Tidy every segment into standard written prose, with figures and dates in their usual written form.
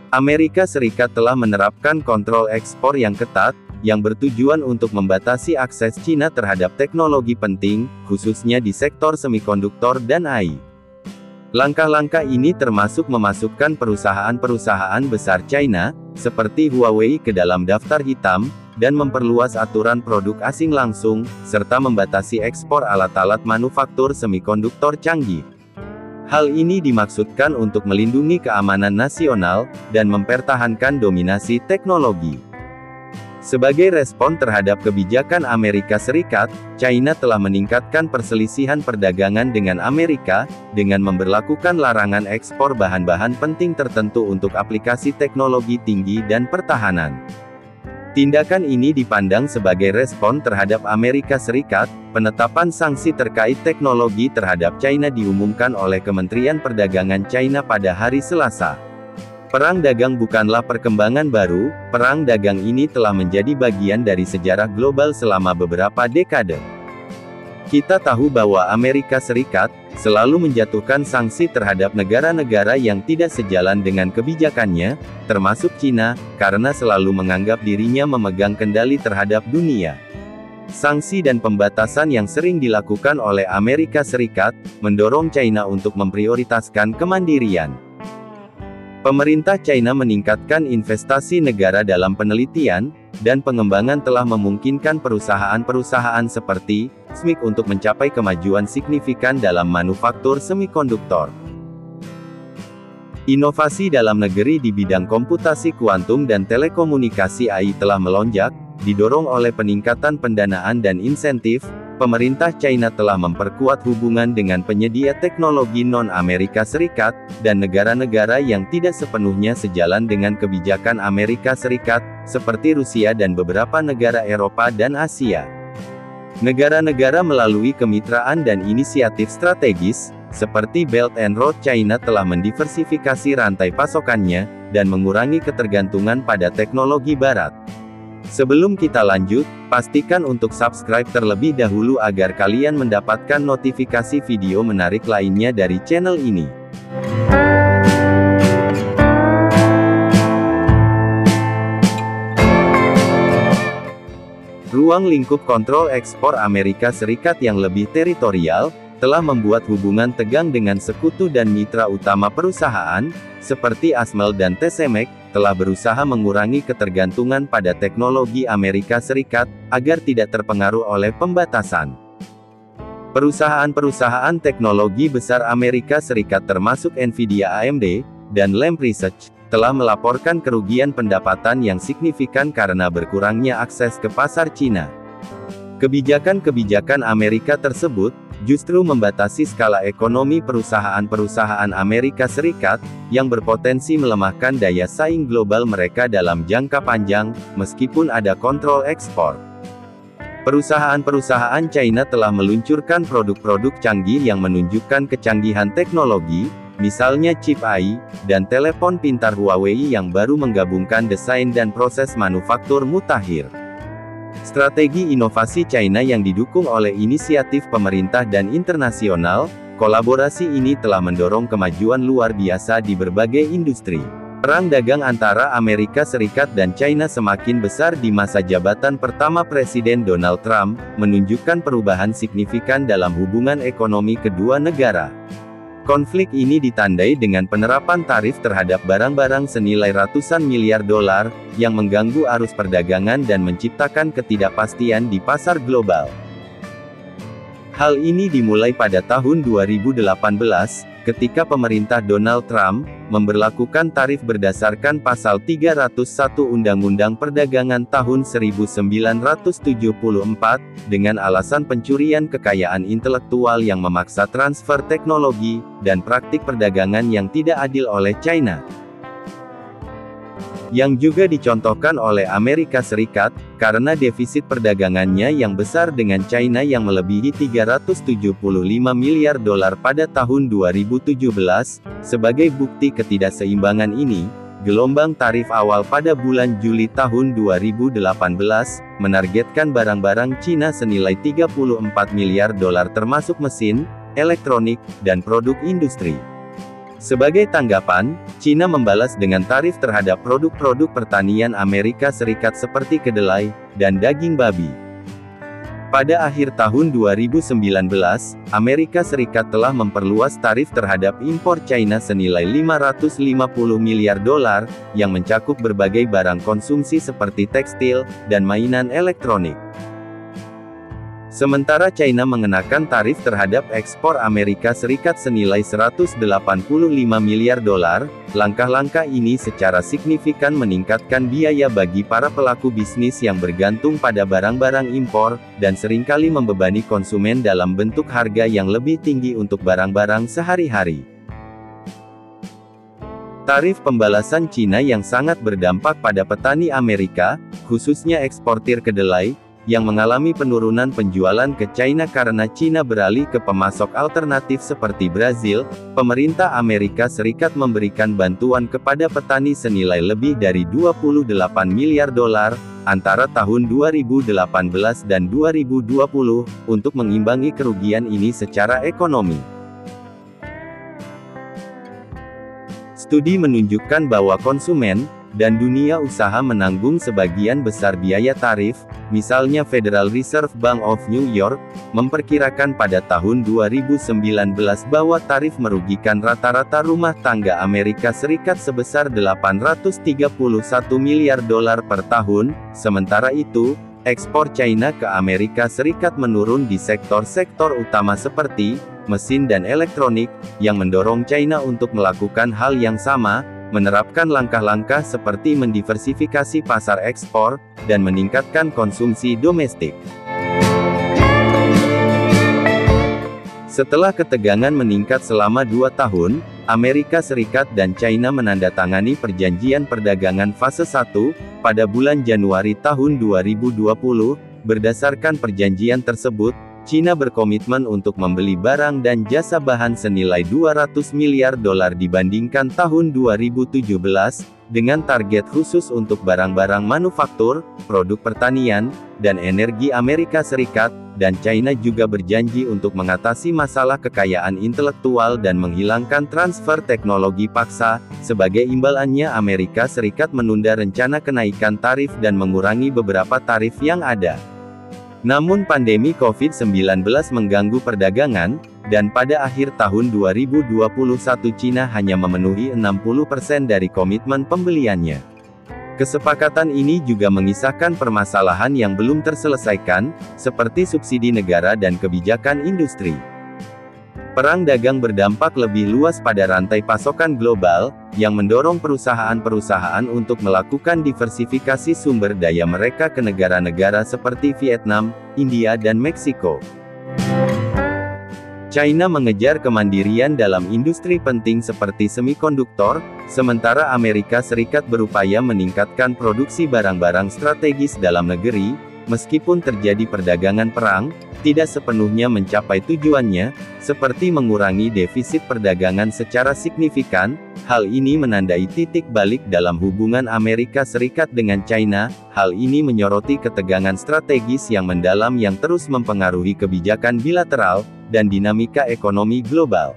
Amerika Serikat telah menerapkan kontrol ekspor yang ketat, yang bertujuan untuk membatasi akses China terhadap teknologi penting, khususnya di sektor semikonduktor dan AI. Langkah-langkah ini termasuk memasukkan perusahaan-perusahaan besar China, seperti Huawei ke dalam daftar hitam, dan memperluas aturan produk asing langsung, serta membatasi ekspor alat-alat manufaktur semikonduktor canggih. Hal ini dimaksudkan untuk melindungi keamanan nasional, dan mempertahankan dominasi teknologi. Sebagai respon terhadap kebijakan Amerika Serikat, China telah meningkatkan perselisihan perdagangan dengan Amerika, dengan memberlakukan larangan ekspor bahan-bahan penting tertentu untuk aplikasi teknologi tinggi dan pertahanan. Tindakan ini dipandang sebagai respon terhadap Amerika Serikat. Penetapan sanksi terkait teknologi terhadap China diumumkan oleh Kementerian Perdagangan China pada hari Selasa. Perang dagang bukanlah perkembangan baru, perang dagang ini telah menjadi bagian dari sejarah global selama beberapa dekade. Kita tahu bahwa Amerika Serikat selalu menjatuhkan sanksi terhadap negara-negara yang tidak sejalan dengan kebijakannya, termasuk China, karena selalu menganggap dirinya memegang kendali terhadap dunia. Sanksi dan pembatasan yang sering dilakukan oleh Amerika Serikat mendorong China untuk memprioritaskan kemandirian. Pemerintah China meningkatkan investasi negara dalam penelitian dan pengembangan telah memungkinkan perusahaan-perusahaan seperti SMIC untuk mencapai kemajuan signifikan dalam manufaktur semikonduktor. Inovasi dalam negeri di bidang komputasi kuantum dan telekomunikasi AI telah melonjak, didorong oleh peningkatan pendanaan dan insentif. Pemerintah China telah memperkuat hubungan dengan penyedia teknologi non-Amerika Serikat, dan negara-negara yang tidak sepenuhnya sejalan dengan kebijakan Amerika Serikat, seperti Rusia dan beberapa negara Eropa dan Asia. Negara-negara melalui kemitraan dan inisiatif strategis, seperti Belt and Road China telah mendiversifikasi rantai pasokannya, dan mengurangi ketergantungan pada teknologi barat. Sebelum kita lanjut, pastikan untuk subscribe terlebih dahulu agar kalian mendapatkan notifikasi video menarik lainnya dari channel ini. Ruang lingkup kontrol ekspor Amerika Serikat yang lebih teritorial, telah membuat hubungan tegang dengan sekutu dan mitra utama perusahaan, seperti ASML dan TSMC, telah berusaha mengurangi ketergantungan pada teknologi Amerika Serikat, agar tidak terpengaruh oleh pembatasan. Perusahaan-perusahaan teknologi besar Amerika Serikat termasuk Nvidia AMD, dan Lam Research, telah melaporkan kerugian pendapatan yang signifikan karena berkurangnya akses ke pasar Cina. Kebijakan-kebijakan Amerika tersebut, justru membatasi skala ekonomi perusahaan-perusahaan Amerika Serikat, yang berpotensi melemahkan daya saing global mereka dalam jangka panjang, meskipun ada kontrol ekspor. Perusahaan-perusahaan China telah meluncurkan produk-produk canggih yang menunjukkan kecanggihan teknologi, misalnya chip AI, dan telepon pintar Huawei yang baru menggabungkan desain dan proses manufaktur mutakhir. Strategi inovasi China yang didukung oleh inisiatif pemerintah dan internasional, kolaborasi ini telah mendorong kemajuan luar biasa di berbagai industri. Perang dagang antara Amerika Serikat dan China semakin besar di masa jabatan pertama Presiden Donald Trump, menunjukkan perubahan signifikan dalam hubungan ekonomi kedua negara. Konflik ini ditandai dengan penerapan tarif terhadap barang-barang senilai ratusan miliar dolar, yang mengganggu arus perdagangan dan menciptakan ketidakpastian di pasar global. Hal ini dimulai pada tahun 2018, ketika pemerintah Donald Trump memberlakukan tarif berdasarkan pasal 301 Undang-Undang Perdagangan tahun 1974, dengan alasan pencurian kekayaan intelektual yang memaksa transfer teknologi, dan praktik perdagangan yang tidak adil oleh China. Yang juga dicontohkan oleh Amerika Serikat, karena defisit perdagangannya yang besar dengan China yang melebihi 375 miliar dolar pada tahun 2017, sebagai bukti ketidakseimbangan ini, gelombang tarif awal pada bulan Juli tahun 2018, menargetkan barang-barang Cina senilai 34 miliar dolar termasuk mesin, elektronik, dan produk industri. Sebagai tanggapan, Cina membalas dengan tarif terhadap produk-produk pertanian Amerika Serikat seperti kedelai dan daging babi. Pada akhir tahun 2019, Amerika Serikat telah memperluas tarif terhadap impor China senilai $550 miliar, yang mencakup berbagai barang konsumsi seperti tekstil dan mainan elektronik. Sementara China mengenakan tarif terhadap ekspor Amerika Serikat senilai $185 miliar, langkah-langkah ini secara signifikan meningkatkan biaya bagi para pelaku bisnis yang bergantung pada barang-barang impor, dan seringkali membebani konsumen dalam bentuk harga yang lebih tinggi untuk barang-barang sehari-hari. Tarif pembalasan Cina yang sangat berdampak pada petani Amerika, khususnya eksportir kedelai, yang mengalami penurunan penjualan ke China karena Cina beralih ke pemasok alternatif seperti Brazil. Pemerintah Amerika Serikat memberikan bantuan kepada petani senilai lebih dari $28 miliar antara tahun 2018 dan 2020, untuk mengimbangi kerugian ini secara ekonomi. Studi menunjukkan bahwa konsumen dan dunia usaha menanggung sebagian besar biaya tarif. Misalnya Federal Reserve Bank of New York memperkirakan pada tahun 2019 bahwa tarif merugikan rata-rata rumah tangga Amerika Serikat sebesar $831 miliar per tahun. Sementara itu, ekspor China ke Amerika Serikat menurun di sektor-sektor utama seperti mesin dan elektronik, yang mendorong China untuk melakukan hal yang sama, menerapkan langkah-langkah seperti mendiversifikasi pasar ekspor, dan meningkatkan konsumsi domestik. Setelah ketegangan meningkat selama 2 tahun, Amerika Serikat dan China menandatangani perjanjian perdagangan fase 1, pada bulan Januari tahun 2020. Berdasarkan perjanjian tersebut, Cina berkomitmen untuk membeli barang dan jasa bahan senilai $200 miliar dibandingkan tahun 2017, dengan target khusus untuk barang-barang manufaktur, produk pertanian, dan energi Amerika Serikat, dan China juga berjanji untuk mengatasi masalah kekayaan intelektual dan menghilangkan transfer teknologi paksa. Sebagai imbalannya, Amerika Serikat menunda rencana kenaikan tarif dan mengurangi beberapa tarif yang ada. Namun pandemi COVID-19 mengganggu perdagangan, dan pada akhir tahun 2021 Cina hanya memenuhi 60% dari komitmen pembeliannya. Kesepakatan ini juga mengisahkan permasalahan yang belum terselesaikan, seperti subsidi negara dan kebijakan industri. Perang dagang berdampak lebih luas pada rantai pasokan global, yang mendorong perusahaan-perusahaan untuk melakukan diversifikasi sumber daya mereka ke negara-negara seperti Vietnam, India dan Meksiko. China mengejar kemandirian dalam industri penting seperti semikonduktor, sementara Amerika Serikat berupaya meningkatkan produksi barang-barang strategis dalam negeri. Meskipun terjadi perdagangan perang, tidak sepenuhnya mencapai tujuannya, seperti mengurangi defisit perdagangan secara signifikan. Hal ini menandai titik balik dalam hubungan Amerika Serikat dengan China. Hal ini menyoroti ketegangan strategis yang mendalam yang terus mempengaruhi kebijakan bilateral dan dinamika ekonomi global.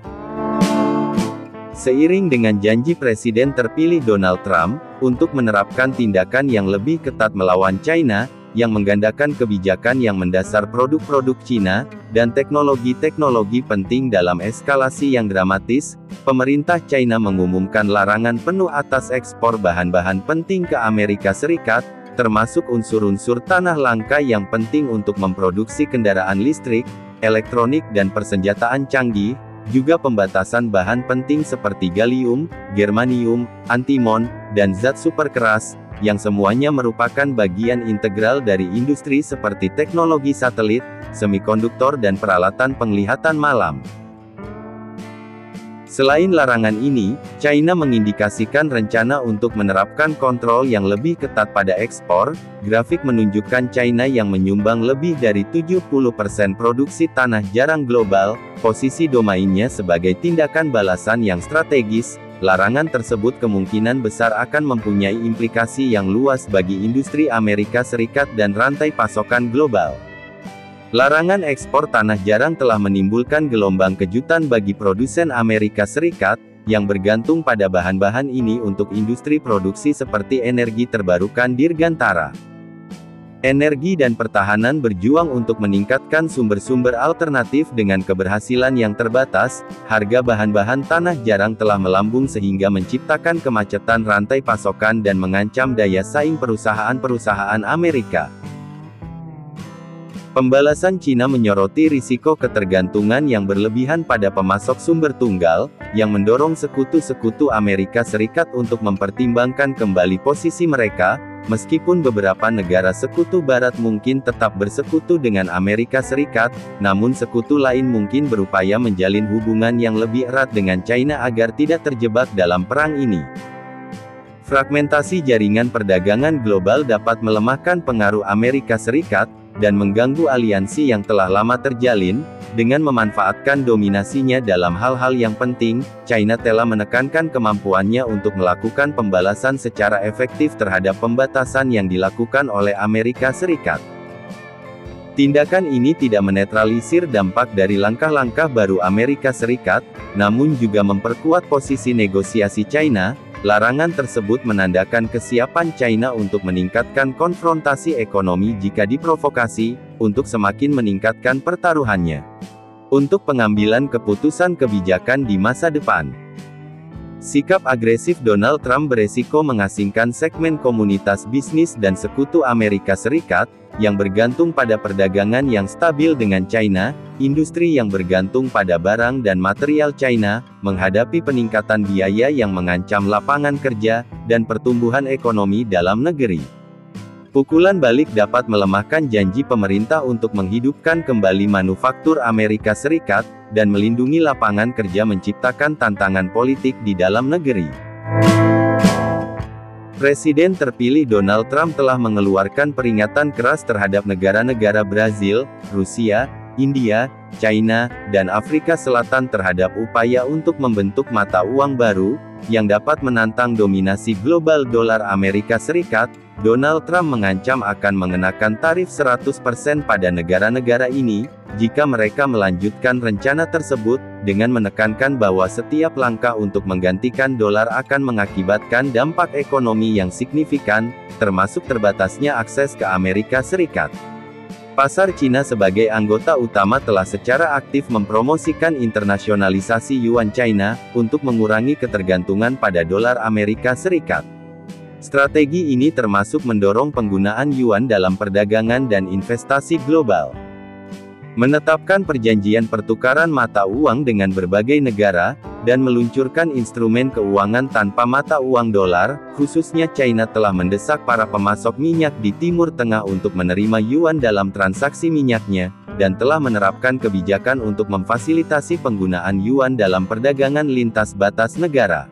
Seiring dengan janji Presiden terpilih Donald Trump untuk menerapkan tindakan yang lebih ketat melawan China, yang menggandakan kebijakan yang mendasar produk-produk Cina, dan teknologi-teknologi penting dalam eskalasi yang dramatis, pemerintah China mengumumkan larangan penuh atas ekspor bahan-bahan penting ke Amerika Serikat, termasuk unsur-unsur tanah langka yang penting untuk memproduksi kendaraan listrik, elektronik dan persenjataan canggih, juga pembatasan bahan penting seperti gallium, germanium, antimon, dan zat super keras, yang semuanya merupakan bagian integral dari industri seperti teknologi satelit, semikonduktor dan peralatan penglihatan malam. Selain larangan ini, China mengindikasikan rencana untuk menerapkan kontrol yang lebih ketat pada ekspor. Grafik menunjukkan China yang menyumbang lebih dari 70% produksi tanah jarang global, posisi domainnya sebagai tindakan balasan yang strategis. Larangan tersebut kemungkinan besar akan mempunyai implikasi yang luas bagi industri Amerika Serikat dan rantai pasokan global. Larangan ekspor tanah jarang telah menimbulkan gelombang kejutan bagi produsen Amerika Serikat. yang bergantung pada bahan-bahan ini untuk industri produksi seperti energi terbarukan dirgantara. Energi dan pertahanan berjuang untuk meningkatkan sumber-sumber alternatif dengan keberhasilan yang terbatas, harga bahan-bahan tanah jarang telah melambung sehingga menciptakan kemacetan rantai pasokan dan mengancam daya saing perusahaan-perusahaan Amerika. Pembalasan Cina menyoroti risiko ketergantungan yang berlebihan pada pemasok sumber tunggal, yang mendorong sekutu-sekutu Amerika Serikat untuk mempertimbangkan kembali posisi mereka, meskipun beberapa negara sekutu barat mungkin tetap bersekutu dengan Amerika Serikat, namun sekutu lain mungkin berupaya menjalin hubungan yang lebih erat dengan China agar tidak terjebak dalam perang ini. Fragmentasi jaringan perdagangan global dapat melemahkan pengaruh Amerika Serikat, dan mengganggu aliansi yang telah lama terjalin. Dengan memanfaatkan dominasinya dalam hal-hal yang penting, China telah menekankan kemampuannya untuk melakukan pembalasan secara efektif terhadap pembatasan yang dilakukan oleh Amerika Serikat. Tindakan ini tidak menetralisir dampak dari langkah-langkah baru Amerika Serikat, namun juga memperkuat posisi negosiasi China. Larangan tersebut menandakan kesiapan China untuk meningkatkan konfrontasi ekonomi jika diprovokasi, untuk semakin meningkatkan pertaruhannya untuk pengambilan keputusan kebijakan di masa depan. Sikap agresif Donald Trump beresiko mengasingkan segmen komunitas bisnis dan sekutu Amerika Serikat, yang bergantung pada perdagangan yang stabil dengan China, industri yang bergantung pada barang dan material China, menghadapi peningkatan biaya yang mengancam lapangan kerja, dan pertumbuhan ekonomi dalam negeri. Pukulan balik dapat melemahkan janji pemerintah untuk menghidupkan kembali manufaktur Amerika Serikat, dan melindungi lapangan kerja menciptakan tantangan politik di dalam negeri. Presiden terpilih Donald Trump telah mengeluarkan peringatan keras terhadap negara-negara Brazil, Rusia, India, China, dan Afrika Selatan terhadap upaya untuk membentuk mata uang baru, yang dapat menantang dominasi global dolar Amerika Serikat. Donald Trump mengancam akan mengenakan tarif 100% pada negara-negara ini, jika mereka melanjutkan rencana tersebut, dengan menekankan bahwa setiap langkah untuk menggantikan dolar akan mengakibatkan dampak ekonomi yang signifikan, termasuk terbatasnya akses ke Amerika Serikat. Pasar Cina sebagai anggota utama telah secara aktif mempromosikan internasionalisasi yuan China, untuk mengurangi ketergantungan pada dolar Amerika Serikat. Strategi ini termasuk mendorong penggunaan yuan dalam perdagangan dan investasi global. Menetapkan perjanjian pertukaran mata uang dengan berbagai negara, dan meluncurkan instrumen keuangan tanpa mata uang dolar, khususnya China telah mendesak para pemasok minyak di Timur Tengah untuk menerima yuan dalam transaksi minyaknya, dan telah menerapkan kebijakan untuk memfasilitasi penggunaan yuan dalam perdagangan lintas batas negara.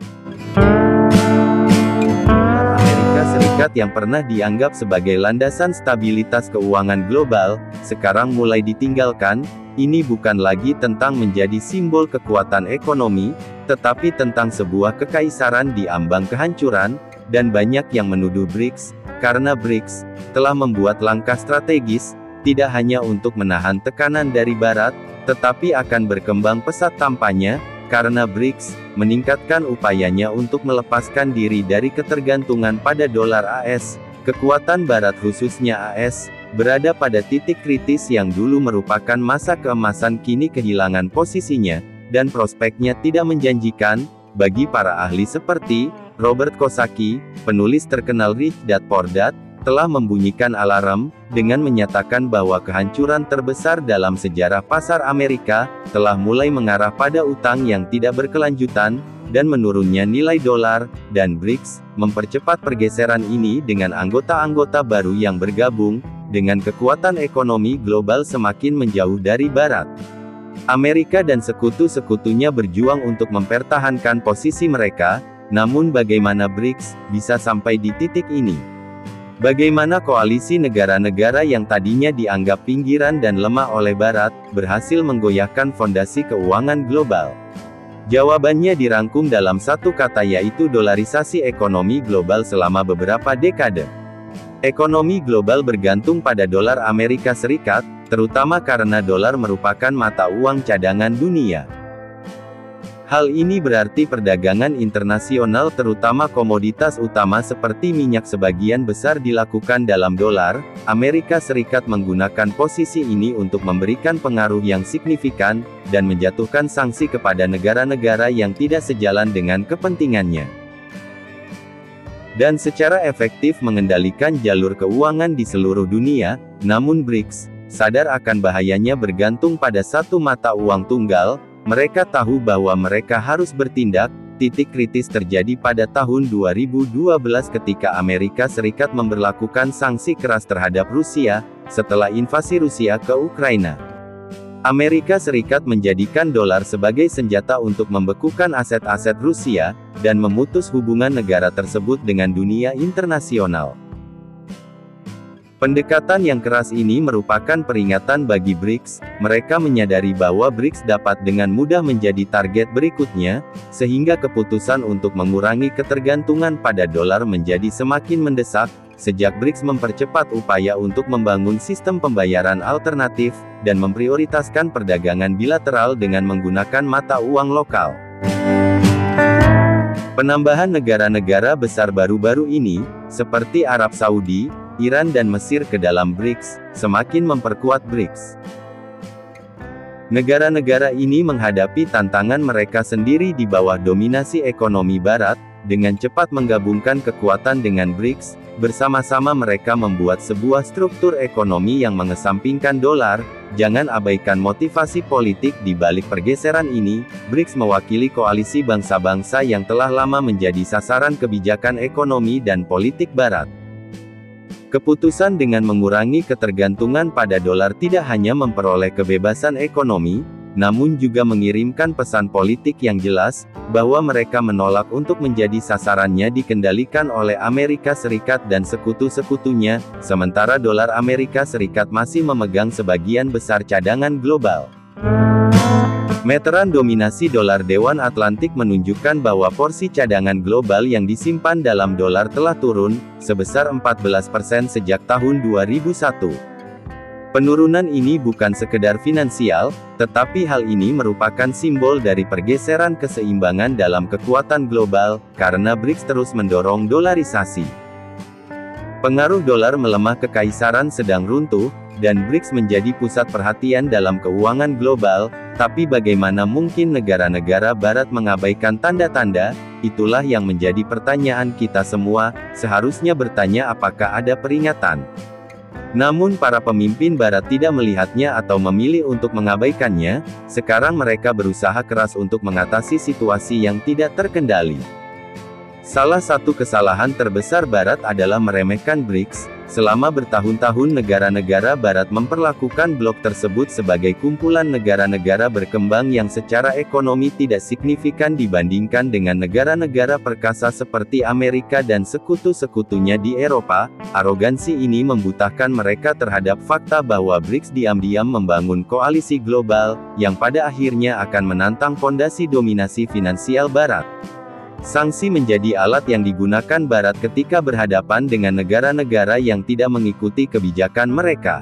Serikat yang pernah dianggap sebagai landasan stabilitas keuangan global, sekarang mulai ditinggalkan. Ini bukan lagi tentang menjadi simbol kekuatan ekonomi, tetapi tentang sebuah kekaisaran di ambang kehancuran, dan banyak yang menuduh BRICS, karena BRICS telah membuat langkah strategis, tidak hanya untuk menahan tekanan dari Barat, tetapi akan berkembang pesat tampaknya, karena BRICS meningkatkan upayanya untuk melepaskan diri dari ketergantungan pada dolar AS. Kekuatan Barat khususnya AS, berada pada titik kritis yang dulu merupakan masa keemasan kini kehilangan posisinya, dan prospeknya tidak menjanjikan, bagi para ahli seperti Robert Kiyosaki, penulis terkenal Rich Dad Poor Dad, telah membunyikan alarm, dengan menyatakan bahwa kehancuran terbesar dalam sejarah pasar Amerika, telah mulai mengarah pada utang yang tidak berkelanjutan, dan menurunnya nilai dolar, dan BRICS mempercepat pergeseran ini dengan anggota-anggota baru yang bergabung, dengan kekuatan ekonomi global semakin menjauh dari Barat. Amerika dan sekutu-sekutunya berjuang untuk mempertahankan posisi mereka, namun bagaimana BRICS bisa sampai di titik ini? Bagaimana koalisi negara-negara yang tadinya dianggap pinggiran dan lemah oleh Barat, berhasil menggoyahkan fondasi keuangan global? Jawabannya dirangkum dalam satu kata, yaitu dolarisasi ekonomi global selama beberapa dekade. Ekonomi global bergantung pada dolar Amerika Serikat, terutama karena dolar merupakan mata uang cadangan dunia. Hal ini berarti perdagangan internasional terutama komoditas utama seperti minyak sebagian besar dilakukan dalam dolar. Amerika Serikat menggunakan posisi ini untuk memberikan pengaruh yang signifikan, dan menjatuhkan sanksi kepada negara-negara yang tidak sejalan dengan kepentingannya. Dan secara efektif mengendalikan jalur keuangan di seluruh dunia. Namun BRICS sadar akan bahayanya bergantung pada satu mata uang tunggal. Mereka tahu bahwa mereka harus bertindak. Titik kritis terjadi pada tahun 2012 ketika Amerika Serikat memberlakukan sanksi keras terhadap Rusia, setelah invasi Rusia ke Ukraina. Amerika Serikat menjadikan dolar sebagai senjata untuk membekukan aset-aset Rusia, dan memutus hubungan negara tersebut dengan dunia internasional. Pendekatan yang keras ini merupakan peringatan bagi BRICS. Mereka menyadari bahwa BRICS dapat dengan mudah menjadi target berikutnya, sehingga keputusan untuk mengurangi ketergantungan pada dolar menjadi semakin mendesak. Sejak BRICS mempercepat upaya untuk membangun sistem pembayaran alternatif, dan memprioritaskan perdagangan bilateral dengan menggunakan mata uang lokal. Penambahan negara-negara besar baru-baru ini, seperti Arab Saudi, Iran dan Mesir ke dalam BRICS, semakin memperkuat BRICS. Negara-negara ini menghadapi tantangan mereka sendiri di bawah dominasi ekonomi Barat. Dengan cepat menggabungkan kekuatan dengan BRICS, bersama-sama mereka membuat sebuah struktur ekonomi yang mengesampingkan dolar. Jangan abaikan motivasi politik di balik pergeseran ini. BRICS mewakili koalisi bangsa-bangsa yang telah lama menjadi sasaran kebijakan ekonomi dan politik Barat. Keputusan dengan mengurangi ketergantungan pada dolar tidak hanya memperoleh kebebasan ekonomi, namun juga mengirimkan pesan politik yang jelas, bahwa mereka menolak untuk menjadi sasarannya dikendalikan oleh Amerika Serikat dan sekutu-sekutunya, sementara dolar Amerika Serikat masih memegang sebagian besar cadangan global. Meteran dominasi dolar Dewan Atlantik menunjukkan bahwa porsi cadangan global yang disimpan dalam dolar telah turun, sebesar 14% sejak tahun 2001. Penurunan ini bukan sekedar finansial, tetapi hal ini merupakan simbol dari pergeseran keseimbangan dalam kekuatan global, karena BRICS terus mendorong dolarisasi. Pengaruh dolar melemah, kekaisaran sedang runtuh, dan BRICS menjadi pusat perhatian dalam keuangan global. Tapi bagaimana mungkin negara-negara Barat mengabaikan tanda-tanda? Itulah yang menjadi pertanyaan kita semua. Seharusnya bertanya apakah ada peringatan. Namun para pemimpin Barat tidak melihatnya atau memilih untuk mengabaikannya. Sekarang mereka berusaha keras untuk mengatasi situasi yang tidak terkendali. Salah satu kesalahan terbesar Barat adalah meremehkan BRICS. Selama bertahun-tahun negara-negara Barat memperlakukan blok tersebut sebagai kumpulan negara-negara berkembang yang secara ekonomi tidak signifikan dibandingkan dengan negara-negara perkasa seperti Amerika dan sekutu-sekutunya di Eropa. Arogansi ini membutahkan mereka terhadap fakta bahwa BRICS diam-diam membangun koalisi global, yang pada akhirnya akan menantang fondasi dominasi finansial Barat. Sanksi menjadi alat yang digunakan Barat ketika berhadapan dengan negara-negara yang tidak mengikuti kebijakan mereka.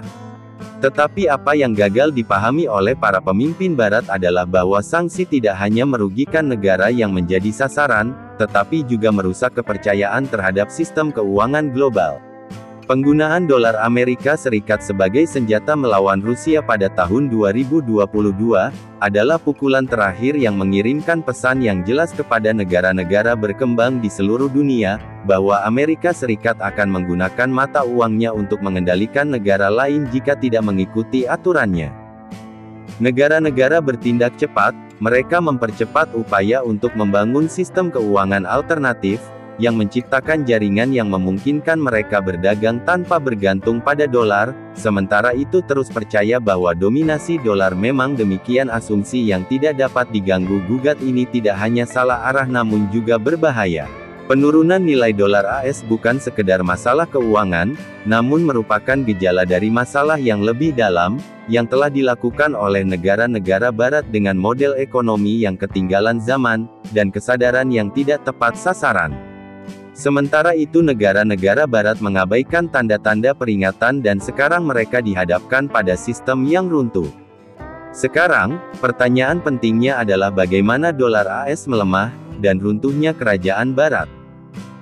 Tetapi apa yang gagal dipahami oleh para pemimpin Barat adalah bahwa sanksi tidak hanya merugikan negara yang menjadi sasaran, tetapi juga merusak kepercayaan terhadap sistem keuangan global. Penggunaan dolar Amerika Serikat sebagai senjata melawan Rusia pada tahun 2022, adalah pukulan terakhir yang mengirimkan pesan yang jelas kepada negara-negara berkembang di seluruh dunia, bahwa Amerika Serikat akan menggunakan mata uangnya untuk mengendalikan negara lain jika tidak mengikuti aturannya. Negara-negara bertindak cepat, mereka mempercepat upaya untuk membangun sistem keuangan alternatif, yang menciptakan jaringan yang memungkinkan mereka berdagang tanpa bergantung pada dolar. Sementara itu terus percaya bahwa dominasi dolar memang demikian. Asumsi yang tidak dapat diganggu-gugat ini tidak hanya salah arah namun juga berbahaya. Penurunan nilai dolar AS bukan sekedar masalah keuangan, namun merupakan gejala dari masalah yang lebih dalam, yang telah dilakukan oleh negara-negara Barat dengan model ekonomi yang ketinggalan zaman, dan kesadaran yang tidak tepat sasaran. Sementara itu negara-negara Barat mengabaikan tanda-tanda peringatan dan sekarang mereka dihadapkan pada sistem yang runtuh. Sekarang, pertanyaan pentingnya adalah bagaimana dolar AS melemah, dan runtuhnya kerajaan Barat.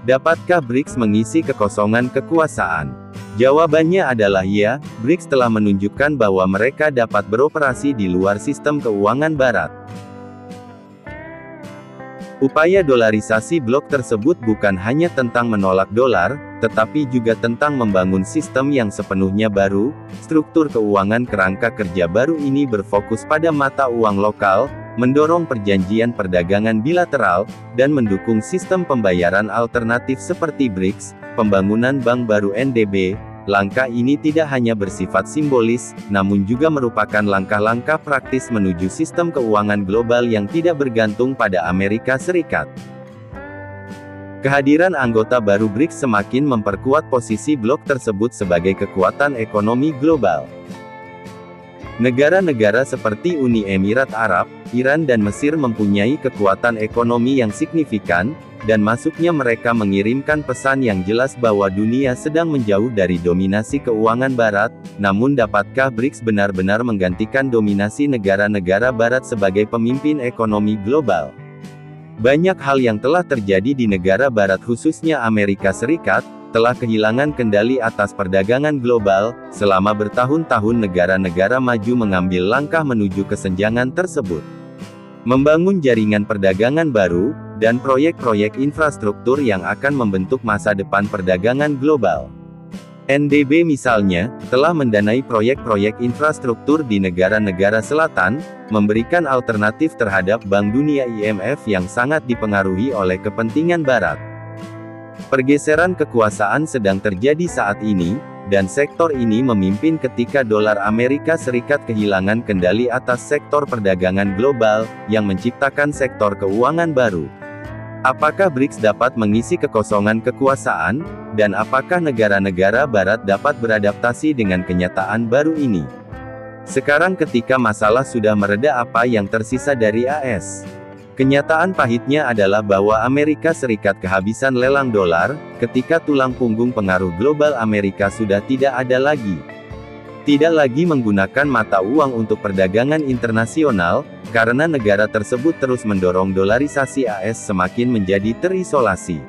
Dapatkah BRICS mengisi kekosongan kekuasaan? Jawabannya adalah ya, BRICS telah menunjukkan bahwa mereka dapat beroperasi di luar sistem keuangan Barat. Upaya dolarisasi blok tersebut bukan hanya tentang menolak dolar, tetapi juga tentang membangun sistem yang sepenuhnya baru. Struktur keuangan kerangka kerja baru ini berfokus pada mata uang lokal, mendorong perjanjian perdagangan bilateral, dan mendukung sistem pembayaran alternatif seperti BRICS, pembangunan bank baru NDB. Langkah ini tidak hanya bersifat simbolis, namun juga merupakan langkah-langkah praktis menuju sistem keuangan global yang tidak bergantung pada Amerika Serikat. Kehadiran anggota baru BRICS semakin memperkuat posisi blok tersebut sebagai kekuatan ekonomi global. Negara-negara seperti Uni Emirat Arab, Iran dan Mesir mempunyai kekuatan ekonomi yang signifikan, dan masuknya mereka mengirimkan pesan yang jelas bahwa dunia sedang menjauh dari dominasi keuangan Barat. Namun dapatkah BRICS benar-benar menggantikan dominasi negara-negara Barat sebagai pemimpin ekonomi global? Banyak hal yang telah terjadi di negara Barat khususnya Amerika Serikat, telah kehilangan kendali atas perdagangan global. Selama bertahun-tahun negara-negara maju mengambil langkah menuju kesenjangan tersebut. Membangun jaringan perdagangan baru, dan proyek-proyek infrastruktur yang akan membentuk masa depan perdagangan global. NDB misalnya, telah mendanai proyek-proyek infrastruktur di negara-negara selatan, memberikan alternatif terhadap Bank Dunia IMF yang sangat dipengaruhi oleh kepentingan Barat. Pergeseran kekuasaan sedang terjadi saat ini, dan sektor ini memimpin ketika dolar Amerika Serikat kehilangan kendali atas sektor perdagangan global, yang menciptakan sektor keuangan baru. Apakah BRICS dapat mengisi kekosongan kekuasaan, dan apakah negara-negara Barat dapat beradaptasi dengan kenyataan baru ini? Sekarang ketika masalah sudah mereda, apa yang tersisa dari AS? Kenyataan pahitnya adalah bahwa Amerika Serikat kehabisan lelang dolar, ketika tulang punggung pengaruh global Amerika sudah tidak ada lagi. Tidak lagi menggunakan mata uang untuk perdagangan internasional, karena negara tersebut terus mendorong dolarisasi AS semakin menjadi terisolasi.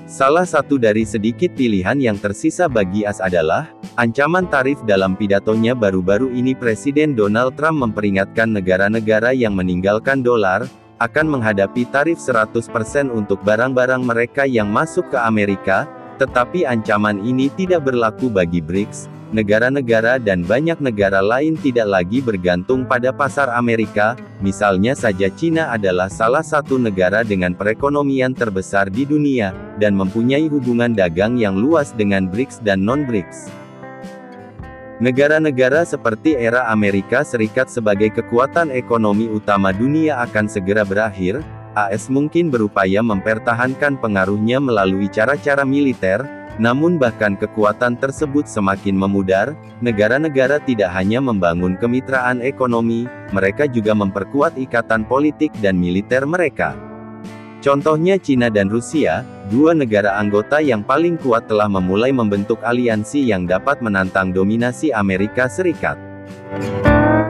Salah satu dari sedikit pilihan yang tersisa bagi AS adalah ancaman tarif. Dalam pidatonya baru-baru ini Presiden Donald Trump memperingatkan negara-negara yang meninggalkan dolar, akan menghadapi tarif 100% untuk barang-barang mereka yang masuk ke Amerika, tetapi ancaman ini tidak berlaku bagi BRICS. Negara-negara dan banyak negara lain tidak lagi bergantung pada pasar Amerika, misalnya saja Cina adalah salah satu negara dengan perekonomian terbesar di dunia, dan mempunyai hubungan dagang yang luas dengan BRICS dan non-BRICS. Negara-negara seperti era Amerika Serikat sebagai kekuatan ekonomi utama dunia akan segera berakhir. AS mungkin berupaya mempertahankan pengaruhnya melalui cara-cara militer, namun bahkan kekuatan tersebut semakin memudar. Negara-negara tidak hanya membangun kemitraan ekonomi, mereka juga memperkuat ikatan politik dan militer mereka. Contohnya Cina dan Rusia, dua negara anggota yang paling kuat telah memulai membentuk aliansi yang dapat menantang dominasi Amerika Serikat.